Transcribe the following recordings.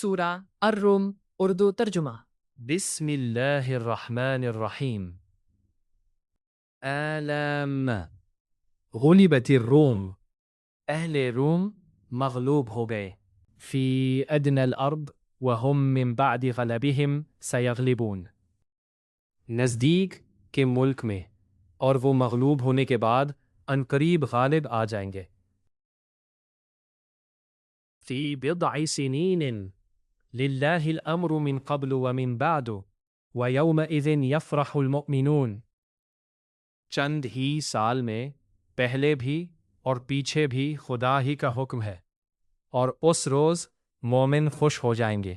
سورہ الروم اردو ترجمہ۔ بسم اللہ الرحمن الرحیم۔ آلام، غلبت الروم، اہل روم مغلوب ہو گئے، فی ادنى الارض وهم من بعد غلبهم سیغلبون، نزدیک کے ملک میں، اور وہ مغلوب ہونے کے بعد عنقریب غالب آ جائیں گے۔ فی بضع سنین للہ الامر من قبل ومن بعد ویومئذ یفرح المؤمنون، چند ہی سال میں پہلے بھی اور پیچھے بھی خدا ہی کا حکم ہے، اور اس روز مومن خوش ہو جائیں گے۔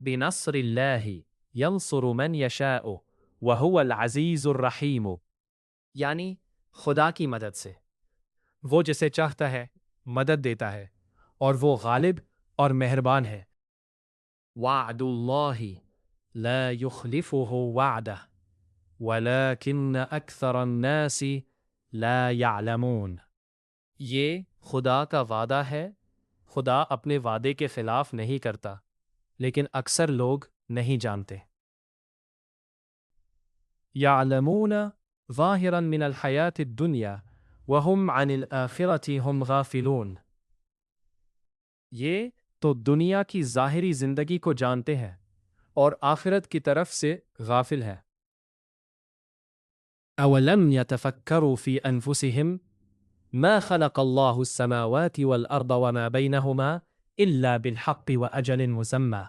بنصر اللہ ینصر من یشاء وہو العزیز الرحیم، یعنی خدا کی مدد سے وہ جسے چاہتا ہے مدد دیتا ہے، اور وہ غالب اور مہربان ہے۔ وعد اللہ لا یخلفہ وعدہ ولکن اکثر الناس لا یعلمون، یہ خدا کا وعدہ ہے، خدا اپنے وعدے کے خلاف نہیں کرتا، لیکن اکثر لوگ نہیں جانتے۔ یعلمون ظاہرا من الحیاۃ الدنیا وہم عن الآخرۃ ہم غافلون، یہ تو دنیا کی ظاہری زندگی کو جانتے ہیں اور آخرت کی طرف سے غافل ہے۔ اولم يتفکروا فی انفسهم ما خلق اللہ السماوات والارض وما بینہما الا بالحق واجل مسمى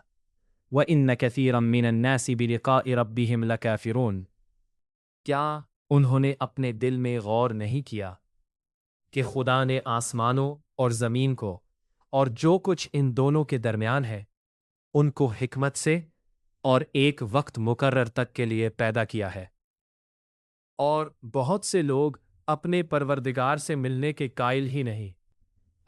وان کثیرا من الناس بلقاء ربهم لکافرون، کیا انہوں نے اپنے دل میں غور نہیں کیا کہ خدا نے آسمانوں اور زمین کو اور جو کچھ ان دونوں کے درمیان ہے ان کو حکمت سے اور ایک وقت مقرر تک کے لیے پیدا کیا ہے، اور بہت سے لوگ اپنے پروردگار سے ملنے کے قائل ہی نہیں۔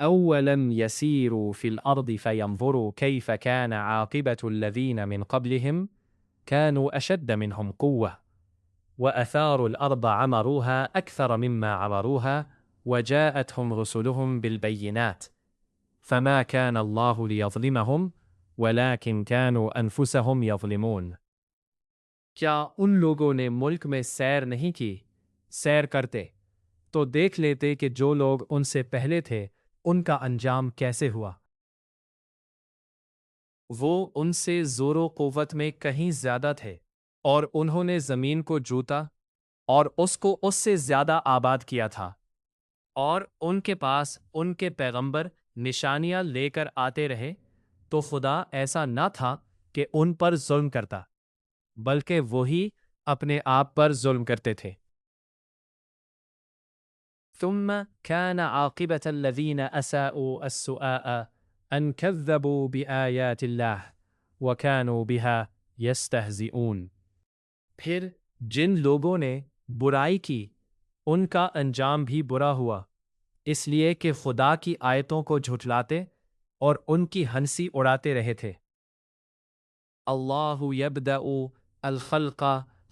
اولم یسیروا فی الارض فینظروا کیف کان عاقبۃ الذین من قبلہم كانوا اشد منہم قوة واثاروا الارض عمروها اکثر مما عمروها وجاءتهم رسلهم بالبینات فما كان الله ليظلمهم ولكن كانوا انفسهم يظلمون، کیا ان لوگوں نے ملک میں سیر نہیں کی؟ سیر کرتے تو دیکھ لیتے کہ جو لوگ ان سے پہلے تھے ان کا انجام کیسے ہوا، وہ ان سے زور و قوت میں کہیں زیادہ تھے، اور انہوں نے زمین کو جوتا اور اس کو اس سے زیادہ آباد کیا تھا، اور ان کے پاس ان کے پیغمبر نشانیاں لے کر آتے رہے، تو خدا ایسا نہ تھا کہ ان پر ظلم کرتا، بلکہ وہی اپنے آپ پر ظلم کرتے تھے۔ ثم كان عاقبة الذين أساءوا السؤاء أن كذبوا بآيات الله وكانوا بها يستهزئون، پھر جن لوگوں نے برائی کی ان کا انجام بھی برا ہوا، اس لیے کہ خدا کی آیتوں کو جھٹلاتے اور ان کی ہنسی اڑاتے رہے تھے۔ اللہ یبدأ الخلق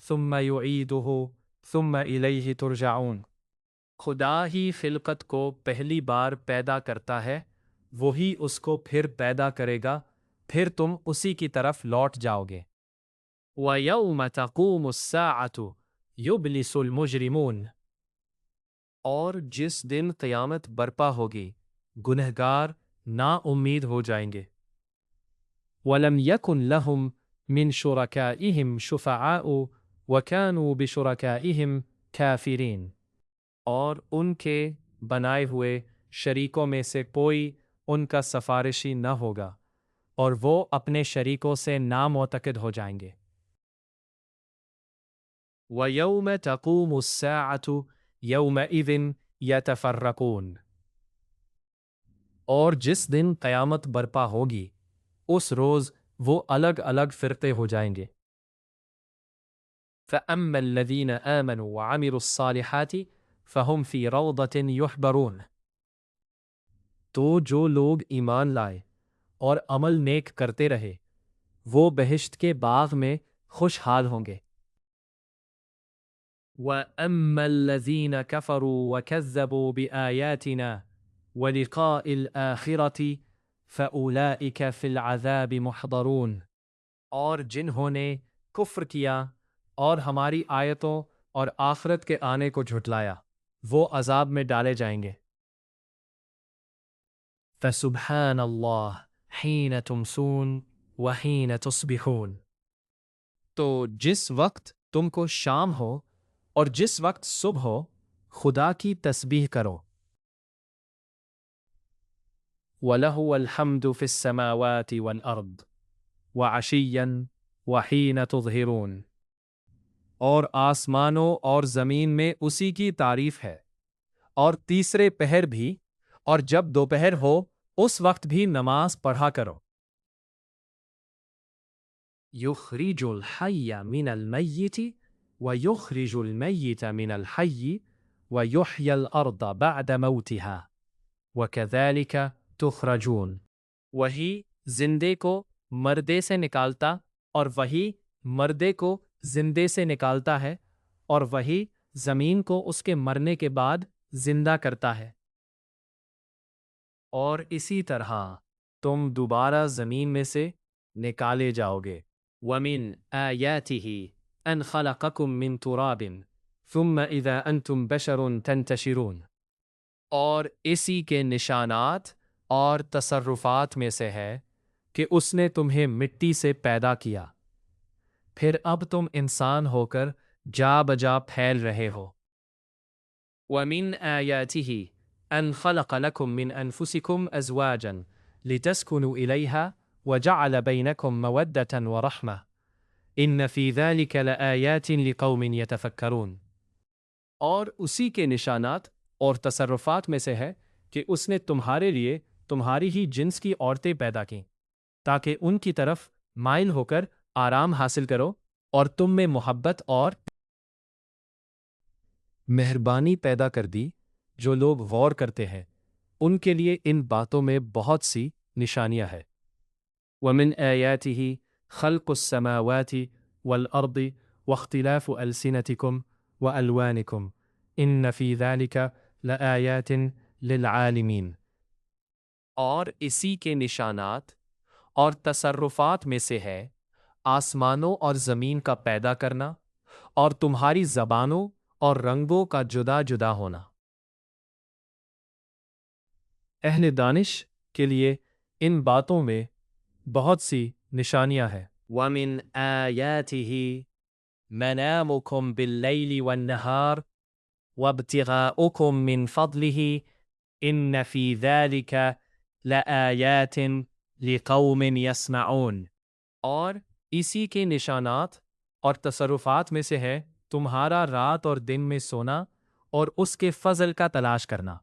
ثم یعیدہ ثم الیہ ترجعون، خدا ہی خلقت کو پہلی بار پیدا کرتا ہے، وہی اس کو پھر پیدا کرے گا، پھر تم اسی کی طرف لوٹ جاؤ گے۔ وَيَوْمَ تَقُومُ السَّاعَةُ يُبْلِسُ الْمُجْرِمُونَ، اور جس دن قیامت برپا ہوگی گنہگار نا امید ہو جائیں گے۔ وَلَمْ يَكُنْ لَهُمْ مِنْ شُرَكَائِهِمْ شُفَعَاءُ وَكَانُوا بِشُرَكَائِهِمْ كَافِرِينَ، اور ان کے بنائے ہوئے شریکوں میں سے کوئی ان کا سفارشی نہ ہوگا، اور وہ اپنے شریکوں سے نامعتقد ہو جائیں گے۔ وَيَوْمَ تَقُومُ السَّاعَةُ يَوْمَئِذٍ يَتَفَرَّقُونَ، اور جس دن قیامت برپا ہوگی اس روز وہ الگ الگ فرقے ہو جائیں گے۔ فَأَمَّا الَّذِينَ آمَنُوا وَعَمِلُوا الصَّالِحَاتِ فَهُمْ فِي رَوْضَةٍ يُحْبَرُونَ، تو جو لوگ ایمان لائے اور عمل نیک کرتے رہے وہ بہشت کے باغ میں خوشحال ہوں گے۔ وَأَمَّا الَّذِينَ كَفَرُوا وَكَذَّبُوا بِآيَاتِنَا وَلِقَاءِ الْآخِرَةِ فَأُولَئِكَ فِي الْعَذَابِ مُحْضَرُونَ اور جنہوں نے کفر کیا اور ہماری آیتوں اور آخرت کے آنے کو جھٹلایا وہ عذاب میں ڈالے جائیں گے۔ فَسُبْحَانَ اللَّهِ حِينَ تُمْسُونَ وَحِينَ تُصْبِحُونَ تو جس وقت تم کو شام ہو اور جس وقت صبح ہو خدا کی تسبیح کرو۔ وَلَهُ الْحَمْدُ فِي السَّمَاوَاتِ وَالْأَرْضِ وَعَشِيًّا وَحِينَ تُظْهِرُونَ اور آسمانوں اور زمین میں اسی کی تعریف ہے، اور تیسرے پہر بھی، اور جب دوپہر ہو اس وقت بھی نماز پڑھا کرو۔ يُخْرِجُ الْحَيَّ مِنَ الْمَيِّتِ وَيُخْرِجُ الْمَيِّتَ مِنَ الْحَيِّ وَيُحْيِي الْأَرْضَ بَعْدَ مَوْتِهَا وَكَذَلِكَ تُخْرَجُونَ وہی زندے کو مردے سے نکالتا اور وہی مردے کو زندے سے نکالتا ہے، اور وہی زمین کو اس کے مرنے کے بعد زندہ کرتا ہے، اور اسی طرح تم دوبارہ زمین میں سے نکالے جاؤ گے۔ وَمِنْ آيَاتِهِ أَنْ خَلَقَكُم مِّن تُرَابٍ ثُمَّ إِذَا أَنْتُمْ بَشَرٌ تَنْتَشِرُونَ اور اسی کے نشانات اور تصرفات میں سے ہے کہ اس نے تمہیں مٹی سے پیدا کیا، پھر اب تم انسان ہو کر جا بجا پھیل رہے ہو۔ وَمِنْ آيَاتِهِ أَنْ خَلَقَ لَكُم مِّنْ أَنفُسِكُمْ أَزْوَاجًا لِتَسْكُنُوا إِلَيْهَا وَجَعَلَ بَيْنَكُم مَّوَدَّةً وَرَحْمَةً إِنَّ فِي ذَلِكَ لَآيَاتٍ لِقَوْمٍ يَتَفَكَّرُونَ اور اسی کے نشانات اور تصرفات میں سے ہے کہ اس نے تمہارے لیے تمہاری ہی جنس کی عورتیں پیدا کیں تاکہ ان کی طرف مائل ہو کر آرام حاصل کرو، اور تم میں محبت اور مہربانی پیدا کر دی۔ جو لوگ غور کرتے ہیں ان کے لیے ان باتوں میں بہت سی نشانیاں ہیں۔ وَمِنْ آيَاتِهِ خَلْقُ السَّمَاوَاتِ وَالْأَرْضِ وَاخْتِلَافُ أَلْسِنَتِكُمْ وَأَلْوَانِكُمْ إِنَّ فِي ذَلِكَ لَآيَاتٍ لِلْعَالِمِينَ اور اسی کے نشانات اور تصرفات میں سے ہے آسمانوں اور زمین کا پیدا کرنا اور تمہاری زبانوں اور رنگوں کا جدا جدا ہونا۔ اہل دانش کے لیے ان باتوں میں بہت سی نشانیاں ہیں۔ وَمِنْ آيَاتِهِ مَنَامُكُمْ بِاللَّيْلِ وَالنَّهَارِ وَابْتِغَاؤُكُمْ مِنْ فَضْلِهِ إِنَّ فِي ذَلِكَ لَآيَاتٍ لِقَوْمٍ يَسْمَعُونَ اور اسی کے نشانات اور تصرفات میں سے ہے تمہارا رات اور دن میں سونا اور اس کے فضل کا تلاش کرنا۔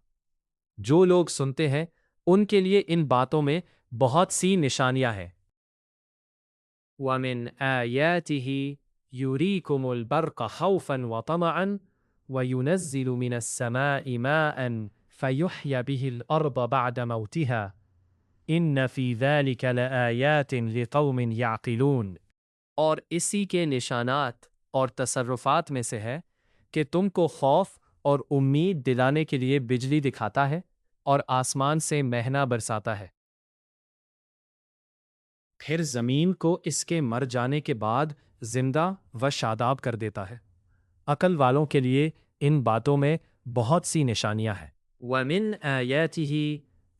جو لوگ سنتے ہیں ان کے لیے ان باتوں میں بہت سی نشانیاں ہیں۔ وَمِنْ آيَاتِهِ يُرِيكُمُ الْبَرْقَ خَوْفًا وَطَمَعًا وَيُنَزِّلُ مِنَ السَّمَاءِ مَاءً فَيُحْيِي بِهِ الْأَرْضَ بَعْدَ مَوْتِهَا إِنَّ فِي ذَلِكَ لَآيَاتٍ لِقَوْمٍ يَعْقِلُونَ اور اسی کے نشانات اور تصرفات میں سے ہے کہ تم کو خوف اور امید دلانے کے لیے بجلی دکھاتا ہے اور آسمان سے مہنا برساتا ہے، پھر زمین کو اس کے مر جانے کے بعد زندہ و شاداب کر دیتا ہے۔ عقل والوں کے لیے ان باتوں میں بہت سی نشانیاں ہیں۔ وَمِنْ آيَاتِهِ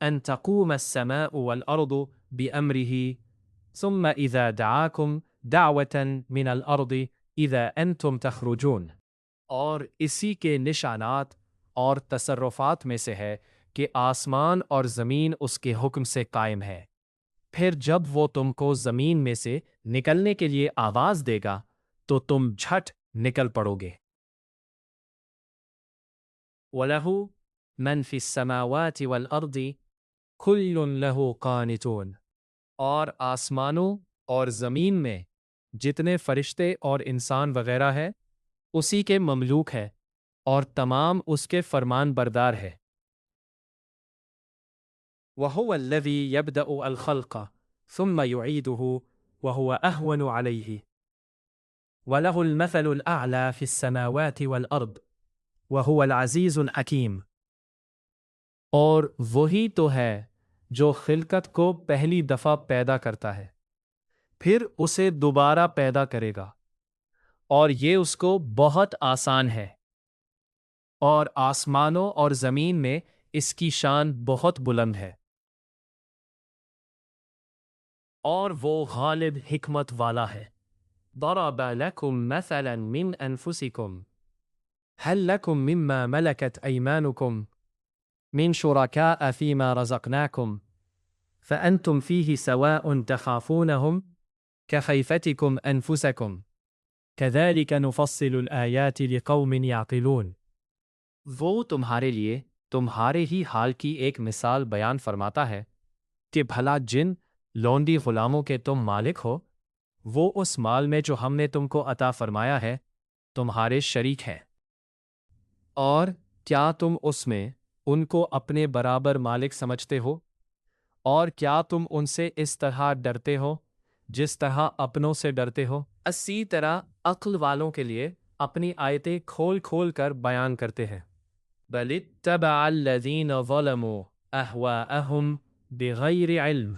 أَن تَقُومَ السَّمَاءُ وَالْأَرْضُ بِأَمْرِهِ ثُمَّ إِذَا دَعَاكُمْ دَعْوَةً مِنَ الْأَرْضِ إِذَا أَنْتُمْ تَخْرُجُونَ اور اسی کے نشانات اور تصرفات میں سے ہے کہ آسمان اور زمین اس کے حکم سے قائم ہے، پھر جب وہ تم کو زمین میں سے نکلنے کے لیے آواز دے گا تو تم جھٹ نکل پڑو گے۔ وَلَهُ مَنْ فِي السَّمَاوَاتِ وَالْأَرْضِ كُلٌّ لَهُ قَانِتُونَ اور آسمانوں اور زمین میں جتنے فرشتے اور انسان وغیرہ ہے اسی کے مملوک ہے اور تمام اس کے فرمان بردار ہے۔ وَهُوَ الَّذِي يَبْدَأُ الْخَلْقَ ثُمَّ يُعِيدُهُ وَهُوَ أَهْوَنُ عَلَيْهِ وَلَهُ الْمَثَلُ الْأَعْلَى فِي السَّمَاوَاتِ وَالْأَرْضِ وَهُوَ الْعَزِيزُ الْحَكِيمُ اور وہی تو ہے جو خلقت کو پہلی دفعہ پیدا کرتا ہے، پھر اسے دوبارہ پیدا کرے گا، اور یہ اس کو بہت آسان ہے، اور آسمانوں اور زمین میں اس کی شان بہت بلند ہے، اور وہ غالب حکمت والا ہے۔ ضرب لكم مثلا من أنفسكم هل لكم مما ملكت أيمانكم من شركاء فيما رزقناكم فأنتم فيه سواء تخافونهم كخيفتكم أنفسكم كذلك نفصل الآيات لقوم يعقلون۔ وہ تمہارے لیے تمہارے ہی حال کی ایک مثال بیان فرماتا ہے کہ بھلا جن لونڈی غلاموں کے تم مالک ہو، وہ اس مال میں جو ہم نے تم کو عطا فرمایا ہے تمہارے شریک ہیں، اور کیا تم اس میں ان کو اپنے برابر مالک سمجھتے ہو؟ اور کیا تم ان سے اس طرح ڈرتے ہو جس طرح اپنوں سے ڈرتے ہو؟ اسی طرح عقل والوں کے لیے اپنی آیتیں کھول کھول کر بیان کرتے ہیں۔ بل اتبع الذین ظلموا اہواءہم بغیر علم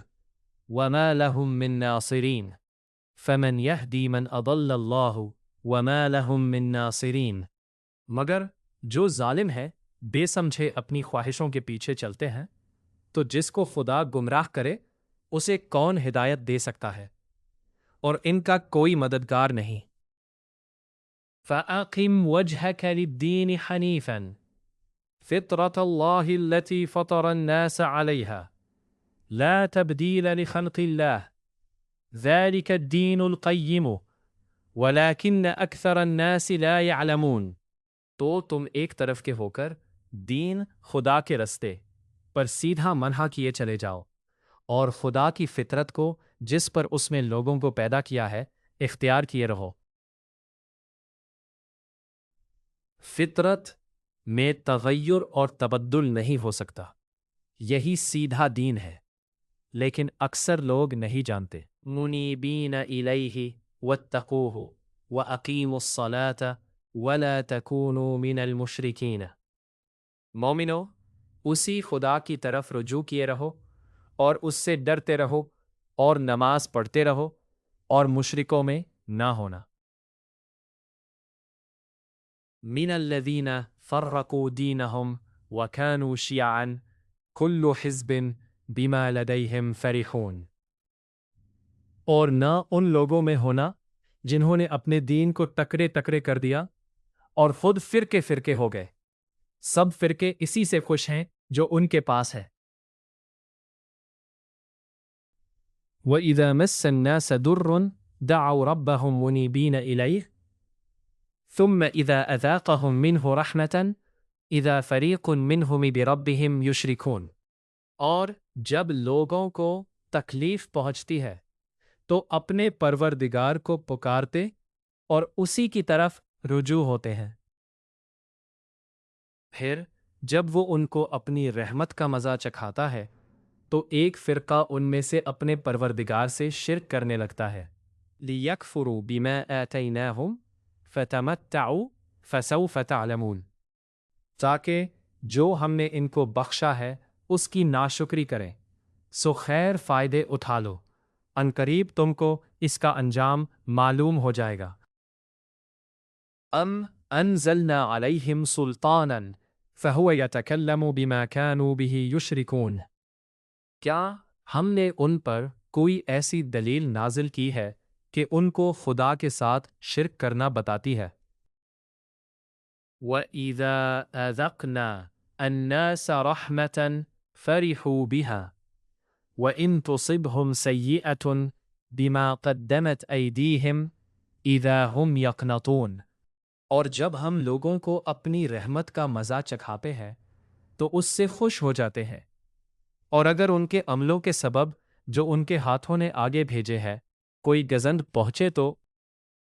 وما لهم من ناصرین فمن یہدی من اضل اللہ وما لهم من ناصرین۔ مگر جو ظالم ہے بے سمجھے اپنی خواہشوں کے پیچھے چلتے ہیں، تو جس کو خدا گمراہ کرے اسے کون ہدایت دے سکتا ہے، اور ان کا کوئی مددگار نہیں۔ فَأَقِمْ وَجْهَكَ لِلدِّينِ حَنِيفًا فِطْرَةَ اللَّهِ الَّتِي فَطَرَ النَّاسَ عَلَيْهَا لَا تَبْدِيلَ لِخَلْقِ اللَّهِ ذَلِكَ الدِّينُ الْقَيِّمُ وَلَكِنَّ أَكْثَرَ النَّاسِ لَا يَعْلَمُونَ۔ تو تم ایک طرف کے ہو کر دین خدا کے رستے پر سیدھا منحا کیے چلے جاؤ، اور خدا کی فطرت کو جس پر اس میں لوگوں کو پیدا کیا ہے اختیار کیے رہو۔ فطرت میں تغیر اور تبدل نہیں ہو سکتا، یہی سیدھا دین ہے، لیکن اکثر لوگ نہیں جانتے۔ منیبین الیہ واتقوہ واقیموا الصلاۃ ولا تکونوا من المشرکین۔ مومنو، اسی خدا کی طرف رجوع کیے رہو اور اس سے ڈرتے رہو، اور نماز پڑھتے رہو، اور مشرکوں میں نہ ہونا۔ من الذین فرقوا دینہم وکانوا شیعا کل حزب بما لدیہم فرحون۔ اور نہ ان لوگوں میں ہونا جنہوں نے اپنے دین کو ٹکرے ٹکرے کر دیا اور خود فرقے فرقے ہو گئے، سب فرقے اسی سے خوش ہیں جو ان کے پاس ہے۔ وَإِذَا مَسَّ النَّاسَ دُرٌّ دَعَوْا رَبَّهُمْ مُنِيبِينَ إِلَيْهِ ثُمَّ إِذَا أَذَاقَهُم مِّنْهُ رَحْمَةً إِذَا فَرِيقٌ مِّنْهُمْ بِرَبِّهِمْ يُشْرِكُونَ۔ اور جب لوگوں کو تکلیف پہنچتی ہے تو اپنے پروردگار کو پکارتے اور اسی کی طرف رجوع ہوتے ہیں، پھر جب وہ ان کو اپنی رحمت کا مزہ چکھاتا ہے تو ایک فرقہ ان میں سے اپنے پروردگار سے شرک کرنے لگتا ہے۔ لِيَكْفُرُوا بِمَا آتَيْنَاهُمْ فَتَمَتَّعُوا فَسَوْفَ تَعْلَمُونَ، تاکہ جو ہم نے ان کو بخشا ہے اس کی ناشکری کریں، سو خیر فائدے اٹھا لو، عنقریب تم کو اس کا انجام معلوم ہو جائے گا۔ ام انزلنا علیہم سلطانا فہو یتکلم بما كانوا به یشرکون۔ کیا ہم نے ان پر کوئی ایسی دلیل نازل کی ہے کہ ان کو خدا کے ساتھ شرک کرنا بتاتی ہے؟ وَإِذَا أَذَقْنَا النَّاسَ رَحْمَةً فَرِحُوا بِهَا وَإِن تُصِبْهُمْ سَيِّئَةٌ بِمَا قَدَّمَتْ أَيْدِيهِمْ إِذَا هُمْ يَقْنَطُونَ۔ اور جب ہم لوگوں کو اپنی رحمت کا مزہ چکھاتے ہیں تو اس سے خوش ہو جاتے ہیں، اور اگر ان کے عملوں کے سبب جو ان کے ہاتھوں نے آگے بھیجے ہے کوئی گزند پہنچے تو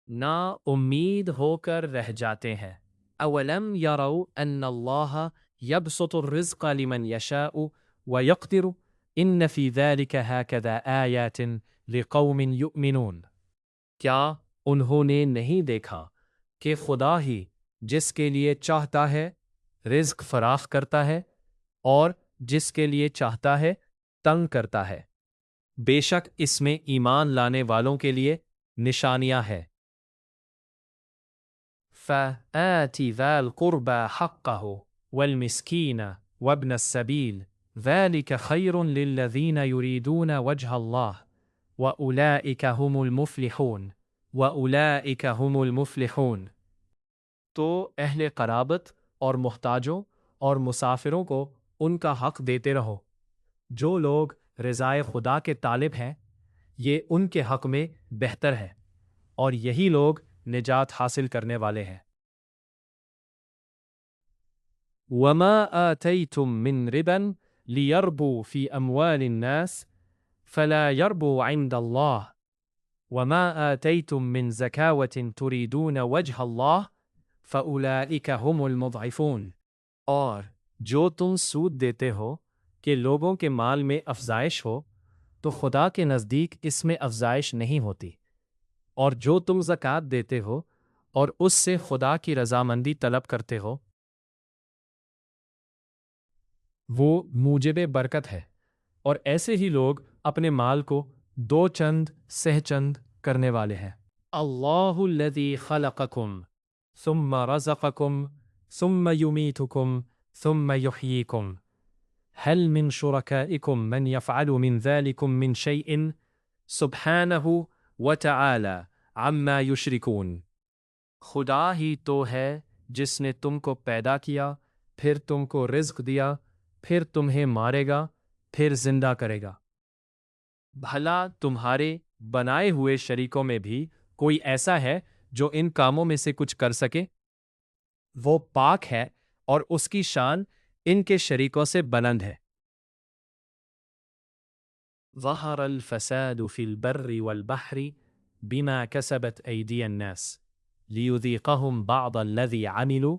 نا امید ہو کر رہ جاتے ہیں۔ اولم یروا ان اللہ یبسط الرزق لمن یشاء ویقدر ان فی ذلک ہکذا آیات لقوم یؤمنون۔ کیا انہوں نے نہیں دیکھا کہ خدا ہی جس کے لیے چاہتا ہے رزق فراخ کرتا ہے، اور جس کے لیے چاہتا ہے تنگ کرتا ہے۔ بے شک اس میں ایمان لانے والوں کے لیے نشانیاں ہیں۔ فَآتِ ذَا الْقُرْبَى حَقَّهُ وَالْمِسْكِينَ وَابْنَ السَّبِيلِ ذَلِكَ خَيْرٌ لِلَّذِينَ يُرِيدُونَ وَجْهَ اللَّهِ وَأُولَئِكَ هُمُ الْمُفْلِحُونَ وَأُولَئِكَ هُمُ الْمُفْلِحُونَ۔ تو اہل قرابت اور محتاجوں اور مسافروں کو ان کا حق دیتے رہو۔ جو لوگ رضائے خدا کے طالب ہیں یہ ان کے حق میں بہتر ہے، اور یہی لوگ نجات حاصل کرنے والے ہیں۔ وَمَا آتَيْتُم مِّن رِبًا لِيَرْبُوا فِي أَمْوَالِ النَّاسِ فَلَا يَرْبُوا عِندَ اللَّهِ وَمَا آتَيْتُم مِّن زَكَاةٍ تُرِيدُونَ وَجْهَ اللَّهِ فَأُولَئِكَ هُمُ الْمُضْعِفُونَ۔ اور جو تم سود دیتے ہو کہ لوگوں کے مال میں افزائش ہو تو خدا کے نزدیک اس میں افزائش نہیں ہوتی، اور جو تم زکوٰۃ دیتے ہو اور اس سے خدا کی رضامندی طلب کرتے ہو وہ موجب برکت ہے، اور ایسے ہی لوگ اپنے مال کو دو چند سہ چند کرنے والے ہیں۔ اللہ الذی خلقکم ثم رزقکم ثم یمیتکم ثم یحییکم هل من شرکائکم من یفعل من ذلکم من شیء سبحانہ وتعالی عما یشرکون۔ خدا ہی تو ہے جس نے تم کو پیدا کیا، پھر تم کو رزق دیا، پھر تمہیں مارے گا، پھر زندہ کرے گا۔ بھلا تمہارے بنائے ہوئے شریکوں میں بھی کوئی ایسا ہے جو ان کاموں میں سے کچھ کر سکے؟ وہ پاک ہے اور اس کی شان ان کے شریکوں سے بلند ہے۔ ظہر الفساد فی البر والبحر بما کسبت ایدی الناس لیذیقہم بعض الذی عملوا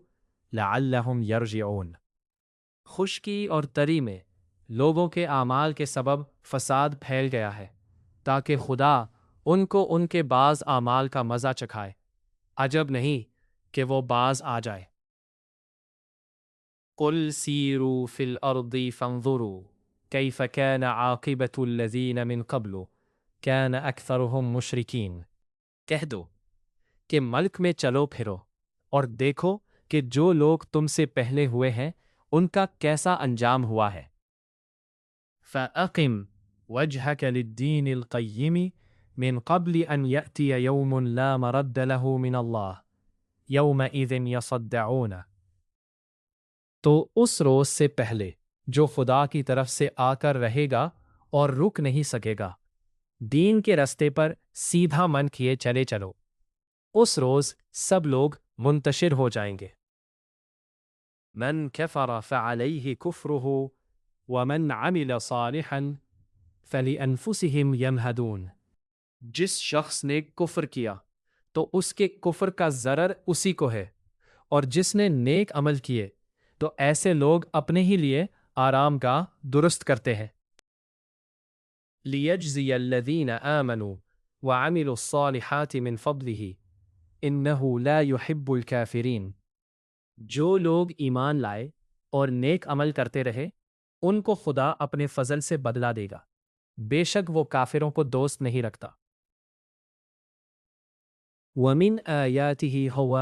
لعلہم یرجعون۔ خشکی اور تری میں لوگوں کے اعمال کے سبب فساد پھیل گیا ہے تاکہ خدا ان کو ان کے بعض اعمال کا مزہ چکھائے۔ عجب نہیں کہ وہ باز آ جائے۔ قل سیروا فی الارض فانظروا کیف کان عاقبۃ الذین من قبل کان اکثرهم مشرکین۔ کہہ دو کہ ملک میں چلو پھرو اور دیکھو کہ جو لوگ تم سے پہلے ہوئے ہیں ان کا کیسا انجام ہوا ہے۔ فَأَقِمْ وَجْهَكَ لِلدِّينِ الْقَيِّمِ مِنْ قَبْلِ أَنْ يَأْتِيَ يَوْمٌ لَا مَرَدَّ لَهُ مِنَ اللَّهِ يَوْمَئِذٍ يَصَدَّعُونَ۔ تو اس روز سے پہلے جو خدا کی طرف سے آ کر رہے گا اور رک نہیں سکے گا، دین کے رستے پر سیدھا من کیے چلے چلو، اس روز سب لوگ منتشر ہو جائیں گے۔ من کفر فعلیہ کفرہ ومن عمل صالحا فلانفسہم یمہدون۔ جس شخص نے کفر کیا تو اس کے کفر کا ضرر اسی کو ہے، اور جس نے نیک عمل کیے تو ایسے لوگ اپنے ہی لیے آرام گاہ درست کرتے ہیں۔ لیجزی الذین آمنوا وعملوا الصالحات من فضلہ انہ لا یحب الکافرین۔ جو لوگ ایمان لائے اور نیک عمل کرتے رہے ان کو خدا اپنے فضل سے بدلہ دے گا، بے شک وہ کافروں کو دوست نہیں رکھتا۔ وَمِنْ آيَاتِهِ هُوَ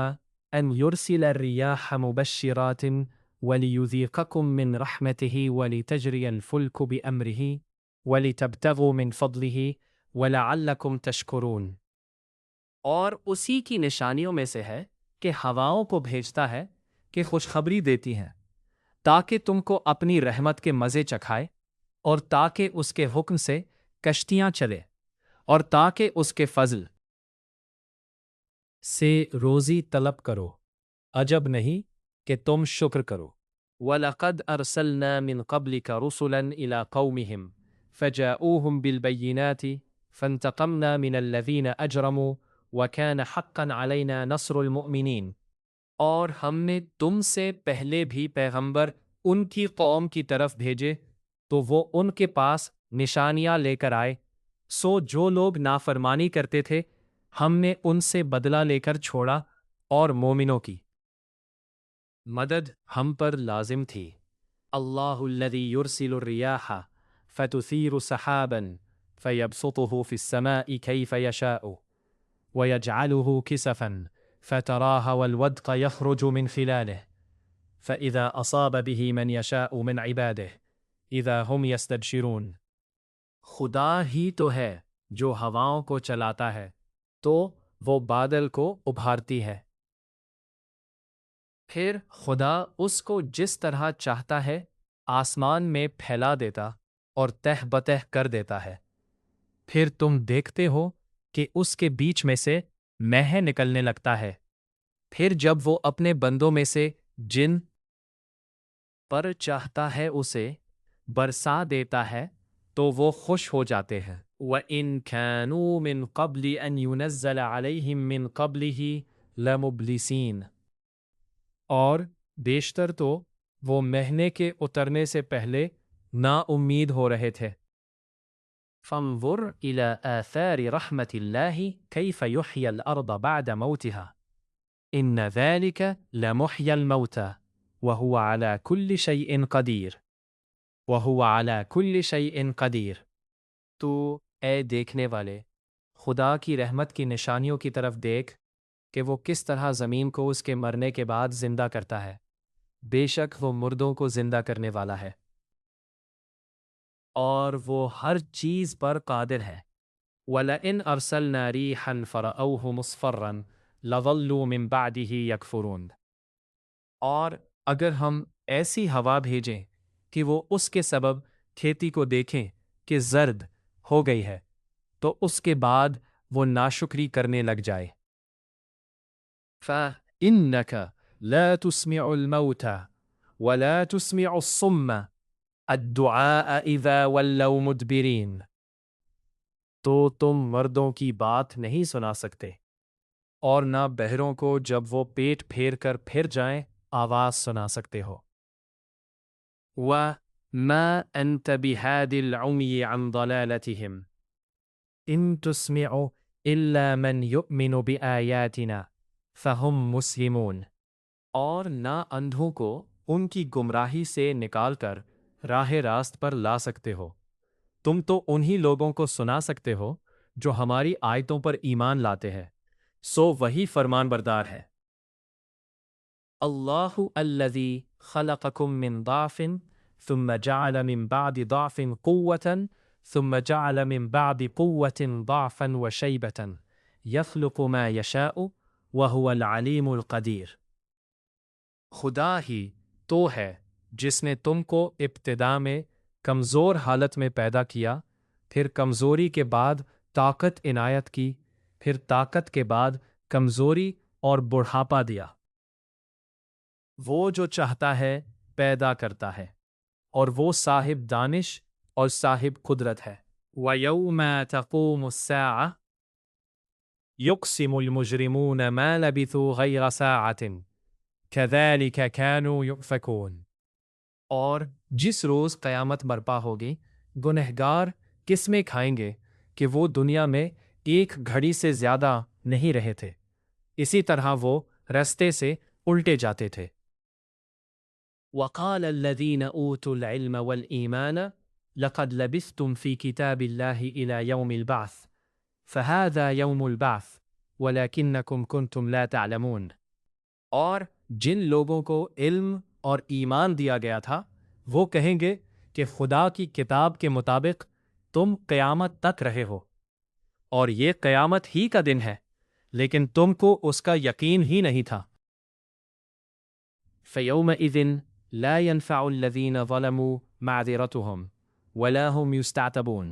أَنْ يُرْسِلَ الرِّيَاحَ مُبَشِّرَاتٍ وَلِيُذِيقَكُم مِّنْ رَحْمَتِهِ وَلِتَجْرِيَ الْفُلْكُ بِأَمْرِهِ وَلِتَبْتَغُوا مِنْ فَضْلِهِ وَلَعَلَّكُمْ تَشْكُرُونَ۔ اور اسی کی نشانیوں میں سے ہے کہ ہواؤں کو بھیجتا ہے کہ خوشخبری دیتی ہیں تاکہ تم کو اپنی رحمت کے مزے چکھائے، اور تاکہ اس کے حکم سے کشتیاں چلے، اور تاکہ اس کے فضل سے روزی طلب کرو۔ عجب نہیں کہ تم شکر کرو۔ وَلَقَدْ أَرْسَلْنَا مِن قَبْلِكَ رُسُلًا إِلَىٰ قَوْمِهِمْ فَجَاءُوهُمْ بِالْبَيِّنَاتِ فَانْتَقَمْنَا مِنَ الَّذِينَ أَجْرَمُوا وَكَانَ حَقًّا عَلَيْنَا نَصْرُ الْمُؤْمِنِينَ۔ اور ہم نے تم سے پہلے بھی پیغمبر ان کی قوم کی طرف بھیجے تو وہ ان کے پاس نشانیاں لے کر آئے، سو جو لوگ نافرمانی کرتے تھے ہم نے ان سے بدلہ لے کر چھوڑا، اور مومنوں کی مدد ہم پر لازم تھی۔ اللہ الذی یرسل الریاح فتثير سحابا فيبسطه في السماء كيف يشاء ويجعله كسفا فتراه والودق يخرج من خلاله فإذا أصاب به من يشاء من عباده إذا هم يستبشرون. خدا ہی تو ہے جو ہواؤں کو چلاتا ہے تو وہ بادل کو ابھارتی ہے، پھر خدا اس کو جس طرح چاہتا ہے آسمان میں پھیلا دیتا اور تہ بتہ کر دیتا ہے، پھر تم دیکھتے ہو کہ اس کے بیچ میں سے مہ نکلنے لگتا ہے، پھر جب وہ اپنے بندوں میں سے جن پر چاہتا ہے اسے برسا دیتا ہے تو وہ خوش ہو جاتے ہیں۔ وَإِن كَانُوا مِن قَبْلِ أَن يُنَزَّلَ عَلَيْهِم مِّن قَبْلِهِ لَمُبْلِسِينَ، اور بیشتر تو وہ مہینے کے اترنے سے پہلے نا امید ہو رہے تھے۔ فَانظُرْ إِلَى آثَارِ رَحْمَةِ اللَّهِ كَيْفَ يُحْيِي الْأَرْضَ بَعْدَ مَوْتِهَا إِنَّ ذَلِكَ لَمُحْيِي الْمَوْتَى وَهُوَ عَلَى كُلِّ شَيْءٍ قَدِيرٌ وَهُوَ عَلَى كُلِّ شَيْءٍ قَدِيرٌ۔ تو اے دیکھنے والے خدا کی رحمت کی نشانیوں کی طرف دیکھ کہ وہ کس طرح زمین کو اس کے مرنے کے بعد زندہ کرتا ہے، بے شک وہ مردوں کو زندہ کرنے والا ہے اور وہ ہر چیز پر قادر ہے۔ وَلَئِنْ أَرْسَلْنَا رِيحًا فَرَأَوْهُ مُصْفَرًّا لَظَلُّوا مِن بَعْدِهِ يَكْفُرُونَ، اور اگر ہم ایسی ہوا بھیجیں کہ وہ اس کے سبب کھیتی کو دیکھیں کہ زرد ہو گئی ہے تو اس کے بعد وہ ناشکری کرنے لگ جائے۔ فَإِنَّكَ لَا تُسْمِعُ الْمَوْتَى وَلَا تُسْمِعُ الصُّمَّ الدُّعَاءَ إِذَا وَلَّوْا مُدْبِرِينَ، تو تم مردوں کی بات نہیں سنا سکتے اور نہ بہروں کو جب وہ پیٹ پھیر کر پھر جائیں آواز سنا سکتے ہو۔ وَمَا أَنْتَ بِهَادِ الْعُمْيِ عَنْ ضَلَالَتِهِمْ إِن تُسْمِعُ إِلَّا مَنْ يُؤْمِنُ بِآيَاتِنَا فَهُمْ مُسْلِمُونَ، اور نہ اندھوں کو ان کی گمراہی سے نکال کر راہ راست پر لا سکتے ہو، تم تو انہی لوگوں کو سنا سکتے ہو جو ہماری آیتوں پر ایمان لاتے ہیں، سو وہی فرمان بردار ہے۔ اللہ الذی خلقکم من ضعف ثم جعل من بعد ضعف قوة ثم جعل من بعد قوة ضعفا وشیبة یخلق ما یشاء وهو العلیم القدیر۔ خدا ہی تو ہے جس نے تم کو ابتدا میں کمزور حالت میں پیدا کیا، پھر کمزوری کے بعد طاقت عنایت کی، پھر طاقت کے بعد کمزوری اور بڑھاپا دیا۔ وہ جو چاہتا ہے پیدا کرتا ہے اور وہ صاحب دانش اور صاحب قدرت ہے۔ وَيَوْمَ تَقُومُ السَّاعَةُ يُقْسِمُ الْمُجْرِمُونَ مَا لَبِثُوا غَيْرَ سَاعَةٍ كَذَلِكَ كَانُوا يُؤْفَكُونَ، اور جس روز قیامت برپا ہوگی گنہگار قسمیں کھائیں گے کہ وہ دنیا میں ایک گھڑی سے زیادہ نہیں رہے تھے، اسی طرح وہ رستے سے الٹے جاتے تھے۔ وَقَالَ الَّذِينَ أُوتُوا الْعِلْمَ وَالْإِيمَانَ لَقَدْ لَبِثْتُمْ فِي كِتَابِ اللَّهِ إِلَى يَوْمِ الْبَعْثِ فَهَذَا يَوْمُ الْبَعْثِ وَلَكِنَّكُمْ كُنْتُمْ لَا تَعْلَمُونَ، اور جن لوگوں کو علم اور ایمان دیا گیا تھا وہ کہیں گے کہ خدا کی کتاب کے مطابق تم قیامت تک رہے ہو، اور یہ قیامت ہی کا دن ہے لیکن تم کو اس کا یقین ہی نہیں تھا۔ فَيَوْمَئِذٍ لَا يَنْفَعُ الَّذِينَ ظَلَمُوا مَعْذِرَتُهُمْ وَلَا هُمْ يُسْتَعْتَبُونَ،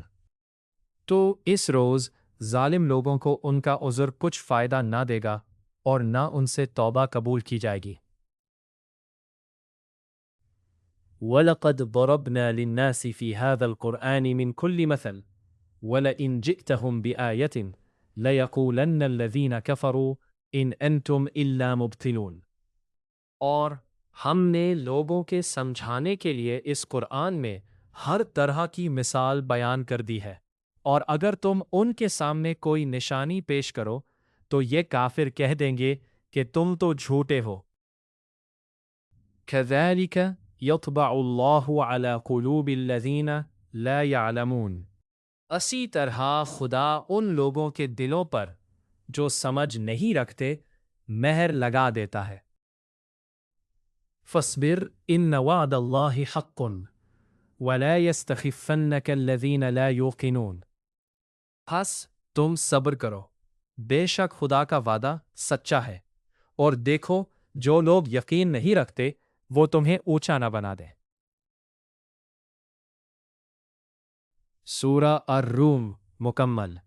تو اس روز ظالم لوگوں کو ان کا عذر کچھ فائدہ نہ دے گا اور نہ ان سے توبہ قبول کی جائے گی۔ وَلَقَدْ ضَرَبْنَا لِلنَّاسِ فِي هَذَا الْقُرْآنِ مِنْ كُلِّ مَثَلٍ وَلَئِنْ جِئْتَهُمْ بِآيَةٍ لَيَقُولَنَّ الَّذِينَ كَفَرُوا إِنْ أَنْتُمْ إِلَّا مُبْطِلُونَ، اور ہم نے لوگوں کے سمجھانے کے لیے اس قرآن میں ہر طرح کی مثال بیان کر دی ہے، اور اگر تم ان کے سامنے کوئی نشانی پیش کرو تو یہ کافر کہہ دیں گے کہ تم تو جھوٹے ہو۔ كَذَلِكَ يَطْبَعُ اللَّهُ عَلَى قُلُوبِ الَّذِينَ لا يعلمون۔ اسی طرح خدا ان لوگوں کے دلوں پر جو سمجھ نہیں رکھتے مہر لگا دیتا ہے۔ فاصبر ان وعد اللہ حق ولا يستخفنك الذين لا يوقنون۔ پس تم صبر کرو، بے شک خدا کا وعدہ سچا ہے، اور دیکھو جو لوگ یقین نہیں رکھتے وہ تمہیں اونچا نہ بنا دیں۔ سورہ الروم مکمل۔